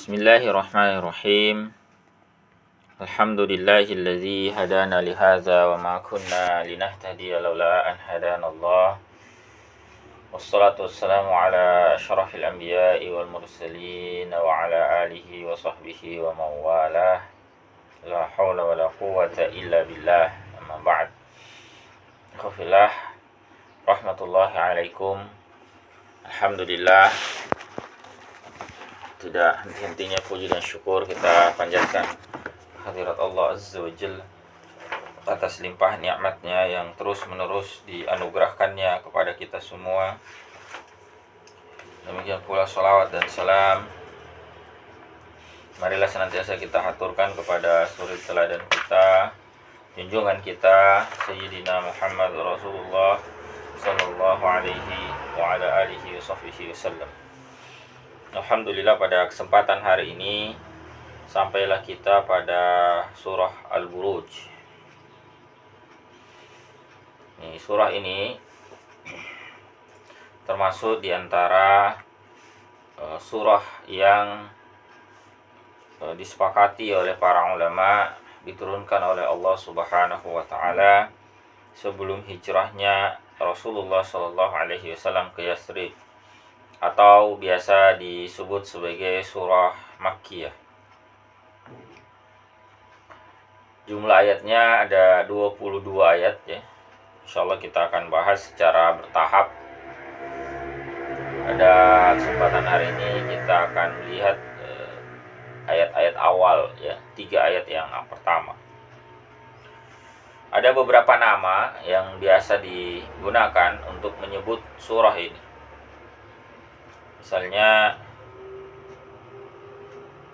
Bismillahirrahmanirrahim. Alhamdulillahilladzi hadana lihadza wa ma kunna linahtadiya laula an hadanallah. Wassalatu wassalamu ala asyrafil anbiya'i wal mursalin wa ala alihi wa sahbihi wa mawalah. La haula wa la quwwata illa billah. Amma ba'd. Khafillah rahmatullahi alaikum. Alhamdulillah, tidak henti-hentinya puji dan syukur kita panjatkan hadirat Allah Azza wa Jalla atas limpah nikmatnya yang terus-menerus dianugerahkannya kepada kita semua. Demikian pula salawat dan salam marilah senantiasa kita haturkan kepada suri teladan kita, junjungan kita Sayyidina Muhammad Rasulullah sallallahu alaihi wa ala alihi wa sahbihi wasallam. Alhamdulillah, pada kesempatan hari ini sampailah kita pada surah Al-Buruj. Surah ini termasuk di antara surah yang disepakati oleh para ulama diturunkan oleh Allah Subhanahu wa taala sebelum hijrahnya Rasulullah sallallahu alaihi wasallam ke Yathrib, atau biasa disebut sebagai surah Makkiyah. Jumlah ayatnya ada 22 ayat ya. Insyaallah kita akan bahas secara bertahap. Pada kesempatan hari ini kita akan melihat ayat-ayat awal ya, 3 ayat yang pertama. Ada beberapa nama yang biasa digunakan untuk menyebut surah ini. Misalnya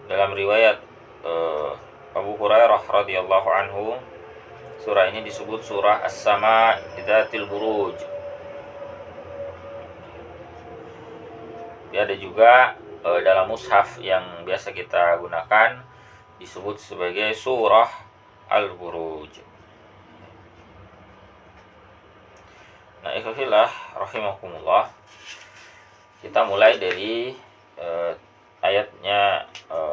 dalam riwayat Abu Hurairah radhiyallahu anhu, surah ini disebut surah As-Sama' Dzatil Buruj. Ada juga dalam mushaf yang biasa kita gunakan disebut sebagai surah Al-Buruj. Nah, ikhwillah rahimakumullah, kita mulai dari ayatnya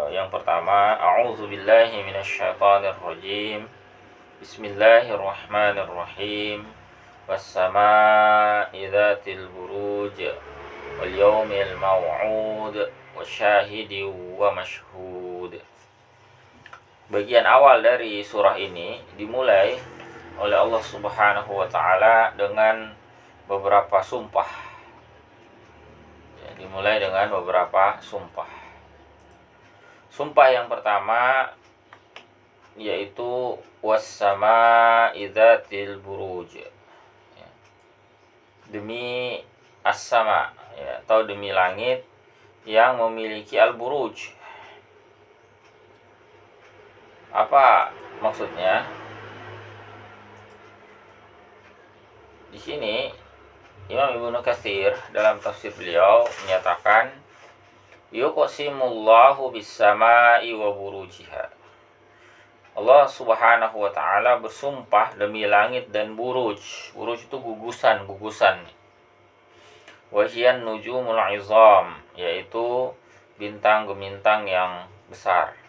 yang pertama. A'udzubillahi minasyaitonirrajim. Bismillahirrahmanirrahim. Was-samaa'i dzatil buruj wal yaumil maw'ud wasyahidin wa mashhud. Bagian awal dari surah ini dimulai oleh Allah Subhanahu wa taala dengan beberapa sumpah. Dimulai dengan beberapa sumpah. Sumpah yang pertama yaitu was-samaa'i dzatil buruj, ya. Demi as-sama, ya, atau demi langit yang memiliki al-buruj. Apa maksudnya? Di sini Imam Ibnu Katsir dalam tafsir beliau menyatakan yuqsimullahu bis-samaa'i wa burujiha. Allah Subhanahu wa taala bersumpah demi langit dan buruj. Buruj itu gugusan. Wa hiyan nujumul 'izam, yaitu bintang-bintang yang besar.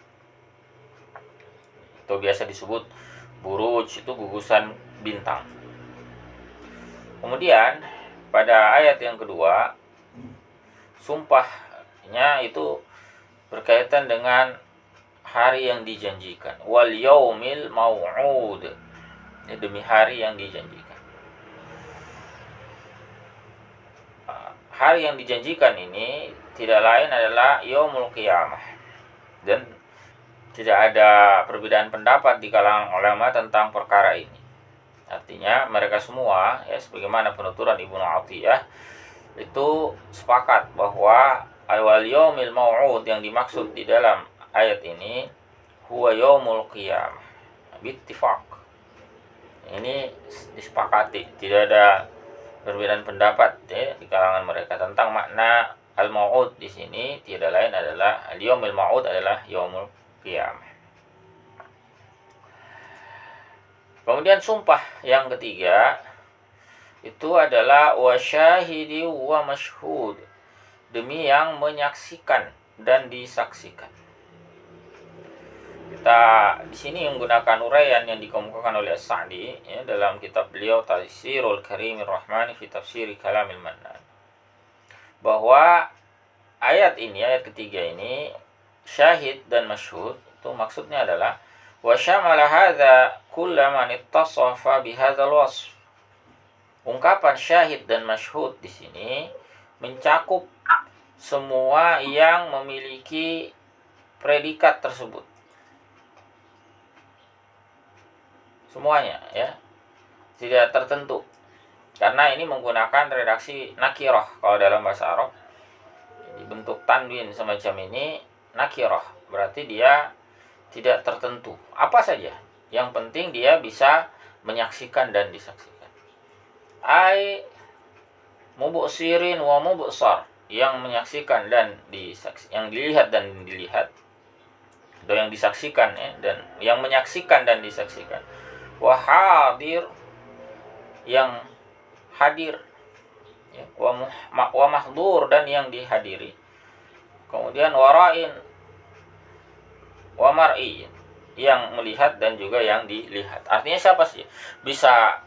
Itu biasa disebut buruj, itu gugusan bintang. Kemudian pada ayat yang kedua, sumpahnya itu berkaitan dengan hari yang dijanjikan. Wal yaumil maw'ud, demi hari yang dijanjikan. Hari yang dijanjikan ini tidak lain adalah yaumul qiyamah. Dan tidak ada perbedaan pendapat di kalangan ulama tentang perkara ini. Artinya mereka semua, ya, sebagaimana penuturan Ibnu Athiyah, itu sepakat bahwa awal yaumil maw'ud yang dimaksud di dalam ayat ini huwa yaumul qiyamah bittifaq. Ini disepakati, tidak ada perbedaan pendapat ya, di kalangan mereka tentang makna al-maw'ud di sini. Tidak lain adalah al-yaumil maw'ud adalah yaumul qiyamah. Kemudian sumpah yang ketiga itu adalah wasyahidi wa mashhud, demi yang menyaksikan dan disaksikan. Kita di sini menggunakan uraian yang dikemukakan oleh As-Sa'di ya, dalam kitab beliau Taysirul Karimir Rahmani fi Tafsiri Kalamil Mannan, bahwa ayat ini, ayat ketiga ini, syahid dan masyhud itu maksudnya adalah wa syamala hadza kullaman ittasafa bihadzal wasf. Ungkapan syahid dan masyhud di sini mencakup semua yang memiliki predikat tersebut. Semuanya ya. Tidak tertentu. Karena ini menggunakan redaksi nakirah kalau dalam bahasa Arab. Jadi bentuk tanwin semacam ini nakirah, berarti dia tidak tertentu. Apa saja, yang penting dia bisa menyaksikan dan disaksikan. Ai mubsirin wa mubsar, yang menyaksikan dan yang dilihat dan dilihat, atau yang disaksikan ya, dan yang menyaksikan dan disaksikan. Wa hadir, yang hadir ya, wa mahdur, dan yang dihadiri. Kemudian wara'in wa mar'i, yang melihat dan juga yang dilihat. Artinya siapa sih? Bisa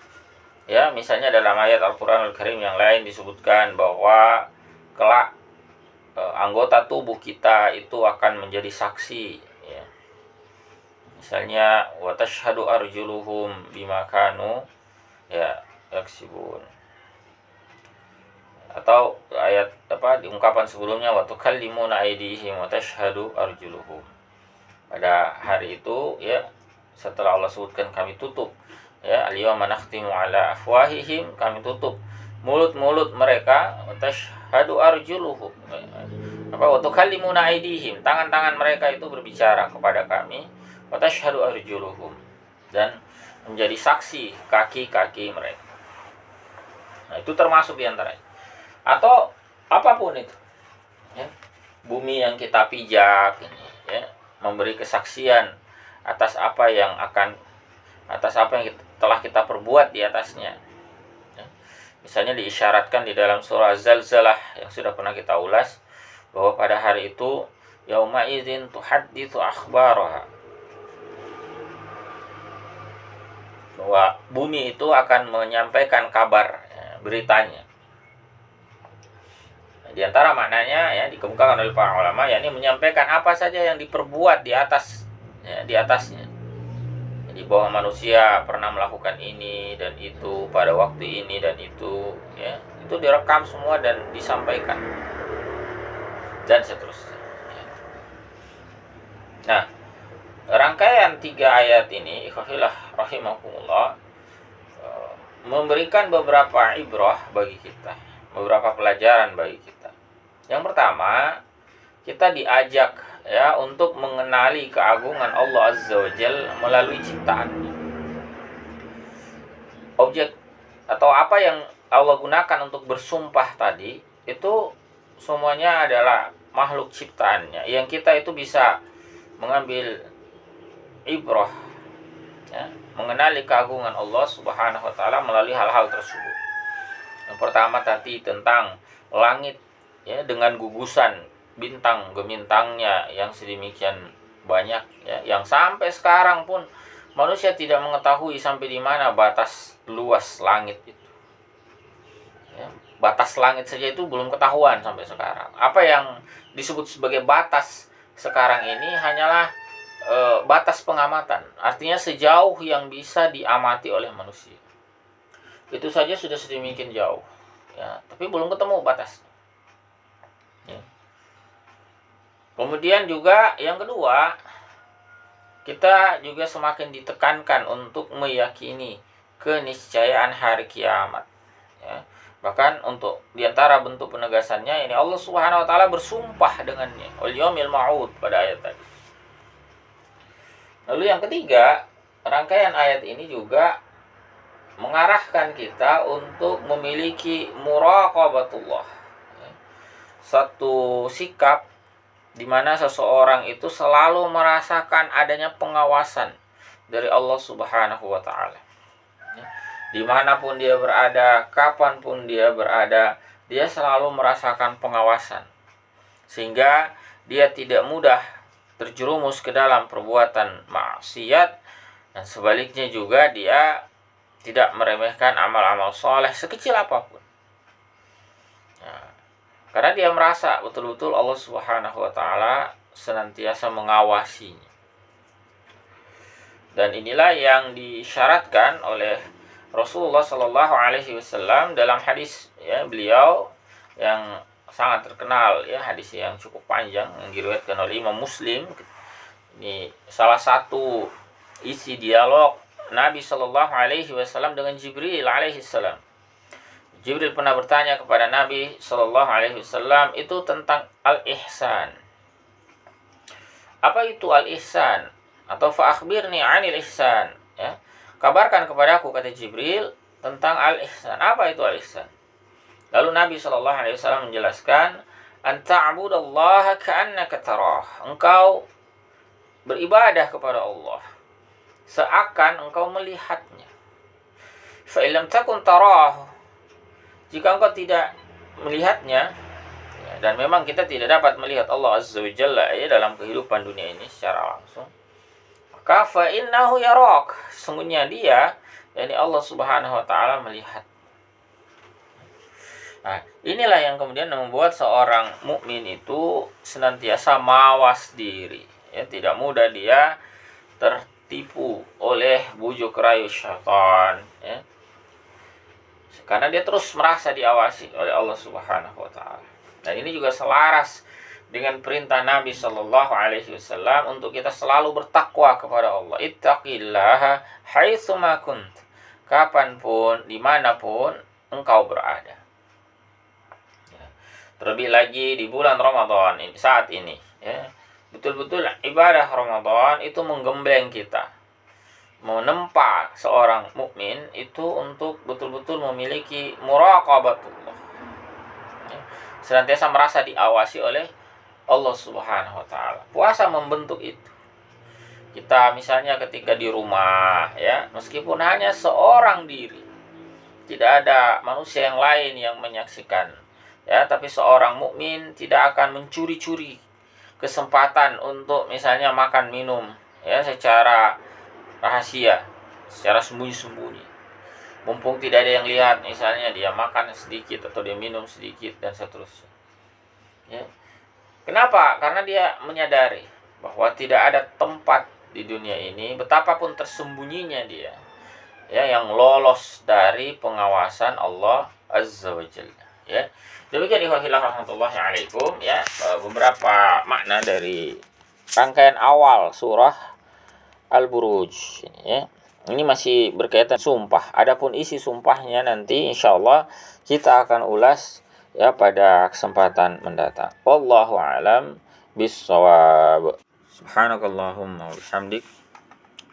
ya, misalnya dalam ayat Al-Qur'anul Karim yang lain disebutkan bahwa kelak anggota tubuh kita itu akan menjadi saksi ya. Misalnya wa tashhadu arjuluhum bima kanu ya yaksibun. Atau ayat di ungkapan sebelumnya wa tukallimuna aydihim wa tashhadu arjuluhum. Pada hari itu ya, setelah Allah sebutkan kami tutup ya, al-yawma nakhtimu ala afwahihim, kami tutup mulut-mulut mereka, wa tashhadu arjuluhum. Wa tukallimuna aydihim, tangan-tangan mereka itu berbicara kepada kami, wa tashhadu arjuluhum, dan menjadi saksi kaki-kaki mereka. Nah, itu termasuk diantaranya. Atau apapun itu ya, bumi yang kita pijak ini ya, memberi kesaksian atas apa yang telah kita perbuat di atasnya ya. Misalnya diisyaratkan di dalam surah Zalzalah yang sudah pernah kita ulas, bahwa pada hari itu yauma idzin tuhadditsu akhbaraha, bahwa bumi itu akan menyampaikan kabar ya, beritanya. Di antara maknanya ya, dikemukakan oleh para ulama, yakni menyampaikan apa saja yang diperbuat di atasnya. Jadi bahwa manusia pernah melakukan ini dan itu pada waktu ini dan itu ya, itu direkam semua dan disampaikan dan seterusnya. Nah, rangkaian 3 ayat ini ikhwahillah rahimakumullah memberikan beberapa ibrah bagi kita, beberapa pelajaran bagi kita. Yang pertama, kita diajak ya untuk mengenali keagungan Allah Azza wa Jalla melalui ciptaannya. Objek atau apa yang Allah gunakan untuk bersumpah tadi itu semuanya adalah makhluk ciptaannya, yang kita itu bisa mengambil ibrah ya, mengenali keagungan Allah Subhanahu wa taala melalui hal-hal tersebut. Yang pertama tadi tentang langit ya, dengan gugusan bintang gemintangnya yang sedemikian banyak ya, yang sampai sekarang pun manusia tidak mengetahui sampai di mana batas luas langit itu ya, batas langit saja itu belum ketahuan sampai sekarang. Apa yang disebut sebagai batas sekarang ini hanyalah batas pengamatan, artinya sejauh yang bisa diamati oleh manusia. Itu saja sudah sedemikian jauh ya, tapi belum ketemu batas ya. Kemudian juga yang kedua, kita juga semakin ditekankan untuk meyakini keniscayaan hari kiamat ya. Bahkan untuk diantara bentuk penegasannya ini, Allah Subhanahu wa taala bersumpah dengannya, wal yaumil ma'ud, pada ayat tadi. Lalu yang ketiga, rangkaian ayat ini juga mengarahkan kita untuk memiliki muraqabatullah ya. Satu sikap di mana seseorang itu selalu merasakan adanya pengawasan dari Allah Subhanahu wa taala. Dimanapun dia berada, kapanpun dia berada, dia selalu merasakan pengawasan. Sehingga dia tidak mudah terjerumus ke dalam perbuatan maksiat, dan sebaliknya juga dia tidak meremehkan amal-amal soleh sekecil apapun. Nah, karena dia merasa betul-betul Allah Subhanahu wa Ta'ala senantiasa mengawasinya. Dan inilah yang disyaratkan oleh Rasulullah Shallallahu Alaihi Wasallam dalam hadis ya beliau yang sangat terkenal, ya hadis yang cukup panjang yang diriwayatkan oleh Imam Muslim. Ini salah satu isi dialog Nabi Shallallahu Alaihi Wasallam dengan Jibril alaihi salam. Jibril pernah bertanya kepada Nabi Shallallahu Alaihi Wasallam itu tentang al-ihsan. Apa itu al-ihsan? Atau fa'akhbirni 'anil ihsan, ya. Kabarkan kepadaku, kata Jibril, tentang al-ihsan. Apa itu al-ihsan? Lalu Nabi Shallallahu Alaihi Wasallam menjelaskan, anta'budallaha ka'annaka tarah. Engkau beribadah kepada Allah seakan engkau melihatnya. Fa illam takun tarah. Jika engkau tidak melihatnya, ya, dan memang kita tidak dapat melihat Allah Azza wa Jalla ya dalam kehidupan dunia ini secara langsung, maka fa innahu yarak. Sesungguhnya dia, yakni Allah Subhanahu wa Ta'ala, melihat. Nah, inilah yang kemudian membuat seorang mukmin itu senantiasa mawas diri, ya, tidak mudah dia tertipu oleh bujuk rayu syaitan, ya. Karena dia terus merasa diawasi oleh Allah Subhanahu wa Ta'ala. Dan ini juga selaras dengan perintah Nabi Shallallahu Alaihi Wasallam untuk kita selalu bertakwa kepada Allah. Ittaqillaha haitsuma kunt. Kapanpun, dimanapun engkau berada. Ya. Terlebih lagi di bulan Ramadan ini, saat ini, ya, betul-betul ibadah Ramadan itu menggembleng kita, menempa seorang mukmin itu untuk betul-betul memiliki muraqabatullah, ya, senantiasa merasa diawasi oleh Allah Subhanahu wa Ta'ala. Puasa membentuk itu. Kita misalnya ketika di rumah, ya, meskipun hanya seorang diri, tidak ada manusia yang lain yang menyaksikan, ya, tapi seorang mukmin tidak akan mencuri-curi kesempatan untuk misalnya makan minum, ya, secara rahasia, secara sembunyi-sembunyi. Mumpung tidak ada yang lihat, misalnya dia makan sedikit atau dia minum sedikit dan seterusnya. Ya. Kenapa? Karena dia menyadari bahwa tidak ada tempat di dunia ini, betapapun tersembunyinya dia, ya, yang lolos dari pengawasan Allah Azza wa Jalla. Ya. Demikian ikhwahillah rahmatullahi alaikum, ya, beberapa makna dari rangkaian awal surah Al-Buruj, ya. Ini masih berkaitan sumpah. Adapun isi sumpahnya nanti insyaallah kita akan ulas, ya, pada kesempatan mendatang. Wallahu a'lam bissawab. Subhanakallahumma wa bihamdik,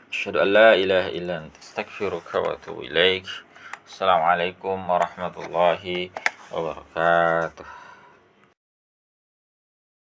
asyhadu an la ilaha illa anta, astaghfiruka wa atubu ilaik. Assalamualaikum warahmatullahi wabarakatuh.